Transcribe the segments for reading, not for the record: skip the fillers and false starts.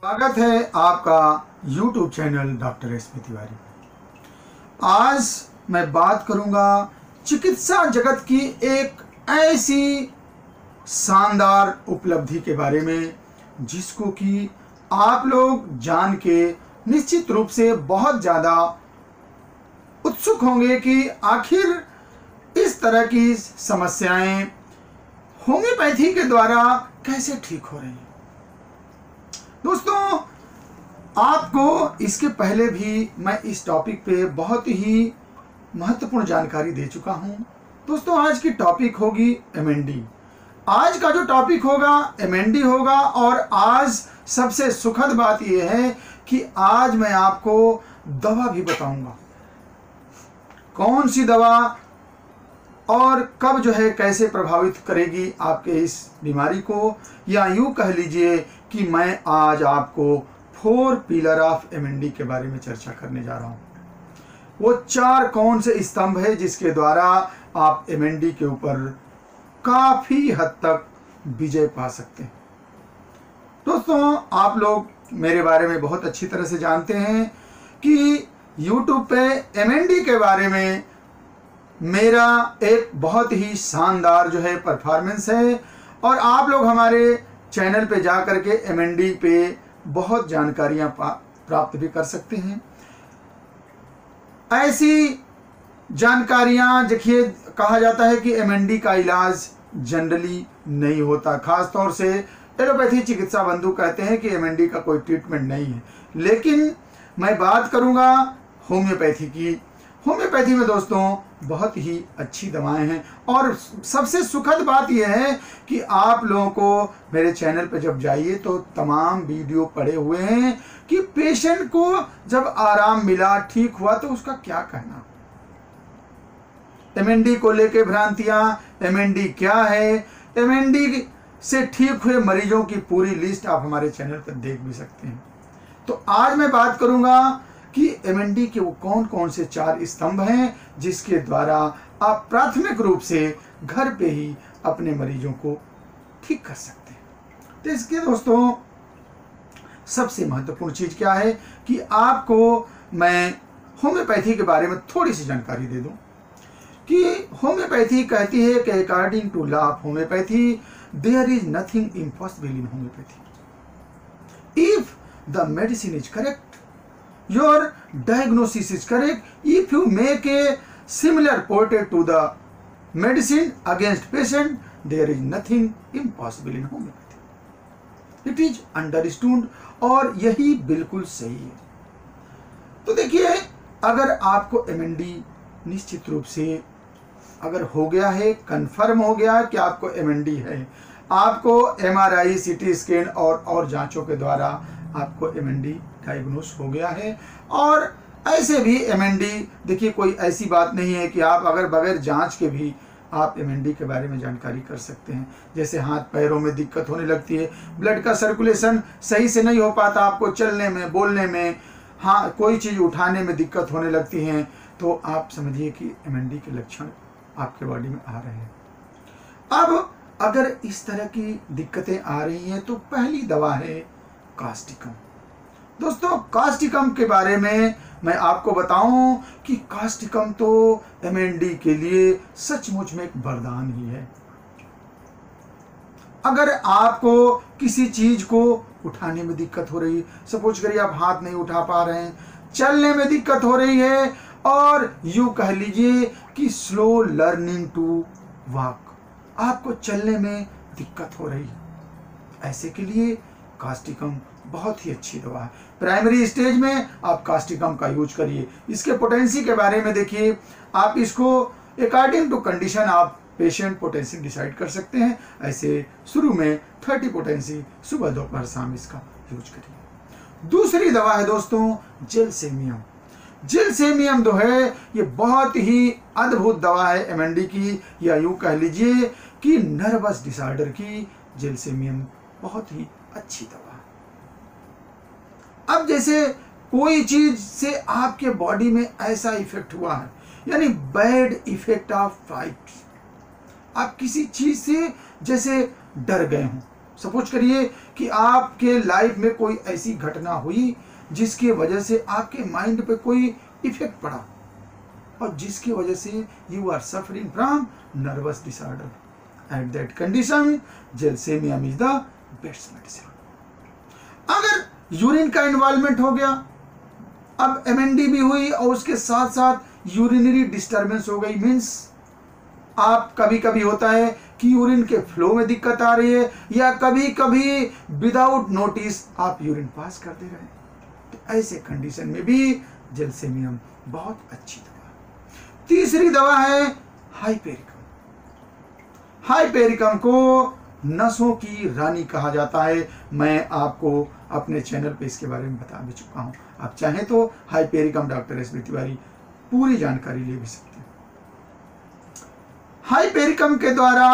स्वागत है आपका YouTube channel doctor SP Tiwari. आज मैं बात करूंगा चिकित्सा जगत की एक ऐसी शानदार उपलब्धि के बारे में जिसको कि आप लोग जान के निश्चित रूप से बहुत ज़्यादा उत्सुक होंगे कि आखिर इस तरह की समस्याएं होम्योपैथी के द्वारा कैसे ठीक हो रही हैं। दोस्तों, आपको इसके पहले भी मैं इस टॉपिक पे बहुत ही महत्वपूर्ण जानकारी दे चुका हूं। दोस्तों, आज की टॉपिक होगी एमएनडी। आज का जो टॉपिक होगा एमएनडी होगा और आज सबसे सुखद बात यह है कि आज मैं आपको दवा भी बताऊंगा, कौन सी दवा और कब जो है कैसे प्रभावित करेगी आपके इस बीमारी को, या यूं कह लीजिए कि मैं आज आपको 4 पिलर ऑफ एमएनडी के बारे में चर्चा करने जा रहा हूं। वो 4 कौन से स्तंभ है जिसके द्वारा आप एमएनडी के ऊपर काफी हद तक विजय पा सकते हैं। दोस्तों, आप लोग मेरे बारे में बहुत अच्छी तरह से जानते हैं कि YouTube पे एमएनडी के बारे में मेरा एक बहुत ही शानदार जो है परफॉर्मेंस है और आप लोग हमारे चैनल पे जा कर के एमएनडी पे बहुत जानकारियां प्राप्त भी कर सकते हैं। ऐसी जानकारियां, देखिए, कहा जाता है कि एमएनडी का इलाज जनरली नहीं होता, खास तौर से एलोपैथी चिकित्सा बंधु कहते हैं कि एमएनडी का कोई ट्रीटमेंट नहीं है, लेकिन मैं बात करूंगा होम्योपैथी की। होम्योपैथी में दोस्तों बहुत ही अच्छी दवाएं हैं और सबसे सुखद बात यह है कि आप लोगों को मेरे चैनल पर जब जाइए तो तमाम वीडियो पड़े हुए हैं कि पेशेंट को जब आराम मिला, ठीक हुआ, तो उसका क्या कहना। एमएनडी को लेके भ्रांतियां, एमएनडी क्या है, एमएनडी से ठीक हुए मरीजों की पूरी लिस्ट आप हमारे चैनल पर देख भी सकते हैं। तो आज मैं बात करूंगा कि एमएनडी के वो कौन कौन से 4 स्तंभ हैं जिसके द्वारा आप प्राथमिक रूप से घर पे ही अपने मरीजों को ठीक कर सकते हैं। तो इसके दोस्तों सबसे महत्वपूर्ण चीज क्या है कि आपको मैं होम्योपैथी के बारे में थोड़ी सी जानकारी दे दूं कि होम्योपैथी कहती है कि according to law of homeopathy there is nothing impossible in homeopathy if the medicine is correct, your diagnosis is correct, if you make a similar portrait to the medicine against patient, there is nothing impossible in homeopathy. It is understood और यही बिल्कुल सही है। तो देखिए, अगर आपको MND निश्चित रूप से अगर हो गया है, कंफर्म हो गया कि आपको एमएनडी है, आपको एमआरआई, सीटी स्कैन और जांचों के द्वारा आपको एमएनडी डायग्नोस हो गया है। और ऐसे भी एमएनडी, देखिए, कोई ऐसी बात नहीं है कि आप अगर बगैर जांच के भी आप एमएनडी के बारे में जानकारी कर सकते हैं। जैसे हाथ पैरों में दिक्कत होने लगती है, ब्लड का सर्कुलेशन सही से नहीं हो पाता, आपको चलने में, बोलने में, हाँ, कोई चीज़ उठाने में दिक्कत होने लगती हैं, तो आप समझिए कि एमएनडी के लक्षण आपके बॉडी में आ रहे हैं। अब अगर इस तरह की दिक्कतें आ रही हैं तो पहली दवा है कास्टिकम। दोस्तों, कास्टिकम के बारे में मैं आपको बताऊं कि कास्टिकम तो एमएनडी के लिए सचमुच में एक वरदान ही है। अगर आपको किसी चीज को उठाने में दिक्कत हो रही, सपोज करिए आप हाथ नहीं उठा पा रहे हैं, चलने में दिक्कत हो रही है, और यूं कह लीजिए कि स्लो लर्निंग टू वॉक, आपको चलने में दिक्कत हो रही है, ऐसे के लिए कास्टिकम बहुत ही अच्छी दवा है। प्राइमरी स्टेज में आप कास्टिकम का यूज करिए। इसके पोटेंसी के बारे में देखिए, आप इसको अकॉर्डिंग टू कंडीशन आप पेशेंट पोटेंसी डिसाइड कर सकते हैं। ऐसे शुरू में 30 पोटेंसी सुबह, दोपहर, शाम इसका यूज करिए। दूसरी दवा है दोस्तों जेलसेमियम। जेलसेमियम जो है ये बहुत ही अद्भुत दवा है एमएनडी की, या यूं कह लीजिए कि नर्वस डिसऑर्डर की जेलसेमियम बहुत ही अच्छी दवा। अब जैसे कोई चीज से आपके बॉडी में ऐसा इफेक्ट हुआ है, यानी बैड इफेक्ट ऑफ फ्राइट, आप किसी चीज से जैसे डर गए हों, सपोज करिए कि आपके लाइफ में कोई ऐसी घटना हुई जिसकी वजह से आपके माइंड पे कोई इफेक्ट पड़ा और जिसकी वजह से you are suffering from nervous disorder. At that condition gelsemium is the best medicine. अगर यूरिन का इन्वॉल्वमेंट हो गया, अब एमएनडी भी हुई और उसके साथ साथ यूरिनरी डिस्टर्बेंस हो गई, मीन्स आप कभी कभी होता है कि यूरिन के फ्लो में दिक्कत आ रही है या कभी कभी विदाउट नोटिस आप यूरिन पास कर दे रहे हैं, तो ऐसे कंडीशन में भी जेलसेमियम बहुत अच्छी दवा है। तीसरी दवा है हाइपेरिकम। हाइपेरिकम को नसों की रानी कहा जाता है। मैं आपको अपने चैनल पे इसके बारे में बता भी चुका हूं। आप चाहें तो hypericum doctor S B Tiwari पूरी जानकारी ले भी सकते हैं। हाइपेरिकम के द्वारा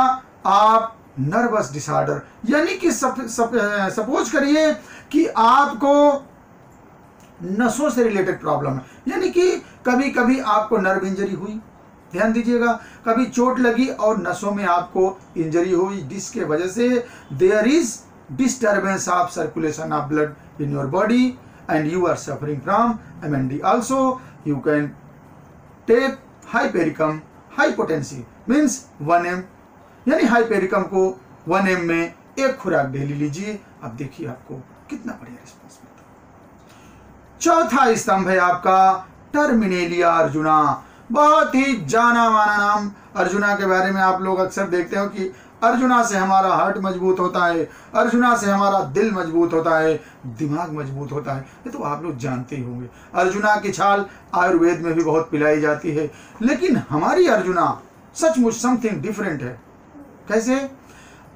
आप नर्वस डिसऑर्डर, यानी कि सपोज करिए कि आपको नसों से रिलेटेड प्रॉब्लम है, यानी कि कभी कभी आपको नर्व इंजरी हुई, ध्यान दीजिएगा, कभी चोट लगी और नसों में आपको इंजरी हुई जिसके वजह से there is disturbance of circulation of blood in your body and you are suffering from MND. Also you can take hypericum high potency means 1 ml, यानी हाइपेरिकम को 1 ml में एक खुराक डेली लीजिए। अब देखिए आपको कितना बढ़िया रिस्पॉन्स मिलता है। चौथा स्तंभ है आपका टर्मिनेलिया अर्जुना। बहुत ही जाना माना नाम अर्जुना के बारे में आप लोग अक्सर देखते हो कि अर्जुना से हमारा हार्ट मजबूत होता है, अर्जुना से हमारा दिल मजबूत होता है, दिमाग मजबूत होता है, ये तो आप लोग जानते ही होंगे। अर्जुना की छाल आयुर्वेद में भी बहुत पिलाई जाती है, लेकिन हमारी अर्जुना सचमुच समथिंग डिफरेंट है। कैसे?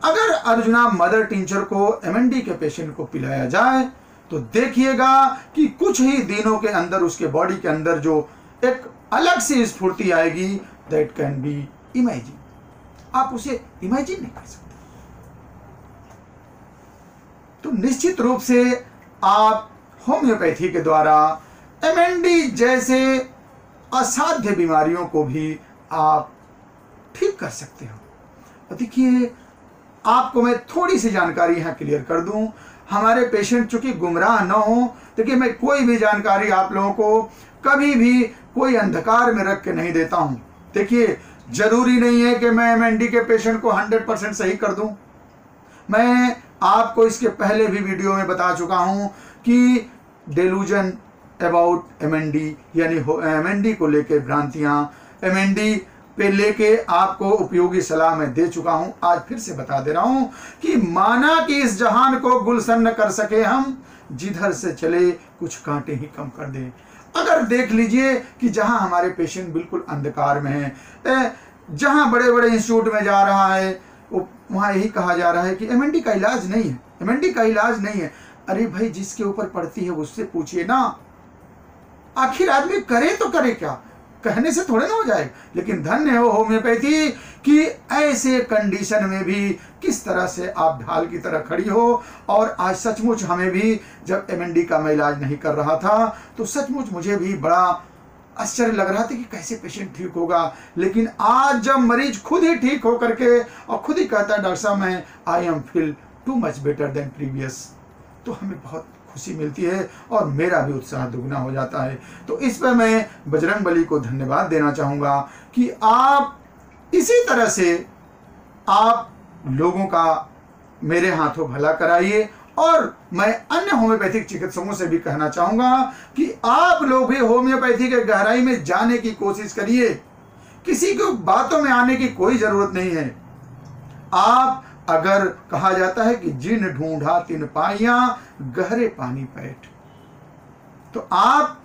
अगर अर्जुना मदर टिंचर को एमएनडी के पेशेंट को पिलाया जाए तो देखिएगा कि कुछ ही दिनों के अंदर उसके बॉडी के अंदर जो एक अलग सी स्फूर्ति आएगी, दैट कैन बी इमेजिन। आप उसे इमेजिन नहीं कर सकते। तो निश्चित रूप से आप होम्योपैथी के द्वारा एमएनडी जैसे असाध्य बीमारियों को भी आप ठीक कर सकते हो। देखिए, आपको मैं थोड़ी सी जानकारी यहां क्लियर कर दूं, हमारे पेशेंट चूंकि गुमराह न हो। देखिए, मैं कोई भी जानकारी आप लोगों को कभी भी कोई अंधकार में रख के नहीं देता हूं। देखिए, जरूरी नहीं है कि मैं एमएनडी के पेशेंट को 100% सही कर दूं। मैं आपको इसके पहले भी वीडियो में बता चुका हूं कि डेलूजन अबाउट एमएनडी, यानी एमएनडी को लेके भ्रांतियां, एमएनडी पे लेके आपको उपयोगी सलाह मैं दे चुका हूं। आज फिर से बता दे रहा हूं कि माना कि इस जहान को गुलशन न कर सके हम, जिधर से चले कुछ कांटे ही कम कर दें। अगर देख लीजिए कि जहां हमारे पेशेंट बिल्कुल अंधकार में हैं, जहां बड़े बड़े इंस्टीट्यूट में जा रहा है वहां यही कहा जा रहा है कि एमएनडी का इलाज नहीं है, एमएनडी का इलाज नहीं है। अरे भाई, जिसके ऊपर पड़ती है उससे पूछिए ना। आखिर आदमी करे तो करे क्या, कहने से थोड़े ना हो जाए। लेकिन धन्य हो होम्योपैथी कि ऐसे कंडीशन में भी किस तरह से आप ढाल की तरह खड़ी हो। और आज सचमुच हमें भी, जब एमएनडी का मैं इलाज नहीं कर रहा था तो सचमुच मुझे भी बड़ा आश्चर्य लग रहा था कि कैसे पेशेंट ठीक होगा। लेकिन आज जब मरीज खुद ही ठीक हो करके और खुद ही कहता है डॉक्टर साहब मैं I am feel too much better than previous, तो हमें बहुत खुशी मिलती है और मेरा भी उत्साह दुगना हो जाता है। तो इस पर मैं बजरंगबली को धन्यवाद देना चाहूँगा कि आप इसी तरह से आप लोगों का मेरे हाथों भला कराइए। और मैं अन्य होम्योपैथिक चिकित्सकों से भी कहना चाहूँगा कि आप लोग भी होम्योपैथी के गहराई में जाने की कोशिश करिए। किसी को बातों में आने की कोई ज़रूरत नहीं है। आप, अगर कहा जाता है कि जिन ढूंढा तिन पाइया गहरे पानी पैठ, तो आप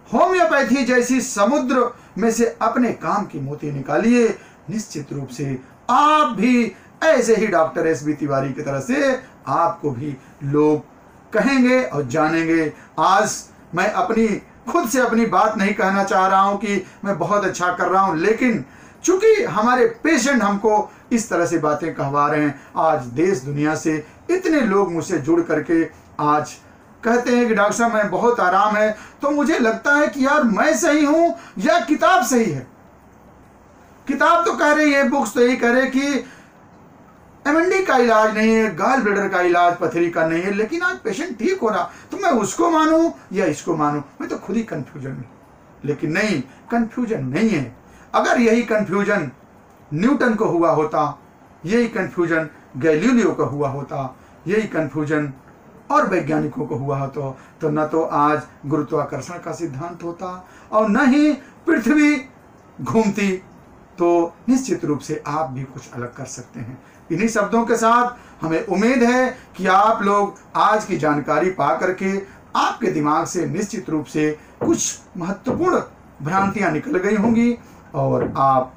होम्योपैथी जैसी समुद्र में से अपने काम की मोती निकालिए। निश्चित रूप से आप भी ऐसे ही डॉक्टर एस बी तिवारी की तरह से आपको भी लोग कहेंगे और जानेंगे। आज मैं अपनी खुद से अपनी बात नहीं कहना चाह रहा हूं कि मैं बहुत अच्छा कर रहा हूं, लेकिन चूंकि हमारे पेशेंट हमको इस तरह से बातें कहवा रहे हैं, आज देश दुनिया से इतने लोग मुझसे जुड़ करके आज कहते हैं कि डॉक्टर साहब मैं बहुत आराम है, तो मुझे लगता है कि यार मैं सही हूं या किताब सही है। किताब तो कह रही है, बुक्स तो यही कह रहे कि एमएनडी का इलाज नहीं है, गॉल ब्लैडर का इलाज पथरी का नहीं है, लेकिन आज पेशेंट ठीक हो रहा, तो मैं उसको मानूं या इसको मानूं? मैं तो खुद ही कंफ्यूजन में। लेकिन नहीं, कंफ्यूजन नहीं है। अगर यही कंफ्यूजन न्यूटन को हुआ होता, यही कंफ्यूजन गैलीलियो को हुआ होता, यही कंफ्यूजन और वैज्ञानिकों को हुआ होता, तो न तो आज गुरुत्वाकर्षण का सिद्धांत होता और न ही पृथ्वी घूमती। तो निश्चित रूप से आप भी कुछ अलग कर सकते हैं। इन्हीं शब्दों के साथ हमें उम्मीद है कि आप लोग आज की जानकारी पा करके आपके दिमाग से निश्चित रूप से कुछ महत्वपूर्ण भ्रांतियां निकल गई होंगी और आप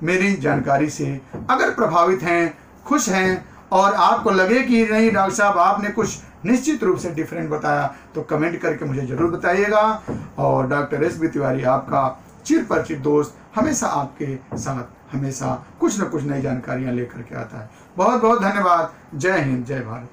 मेरी जानकारी से अगर प्रभावित हैं, खुश हैं और आपको लगे कि नहीं डॉक्टर साहब आपने कुछ निश्चित रूप से डिफरेंट बताया, तो कमेंट करके मुझे जरूर बताइएगा। और डॉक्टर एस बी तिवारी आपका चिर परिचित दोस्त हमेशा आपके साथ हमेशा कुछ न कुछ नई जानकारियां लेकर के आता है। बहुत बहुत धन्यवाद। जय हिंद, जय भारत।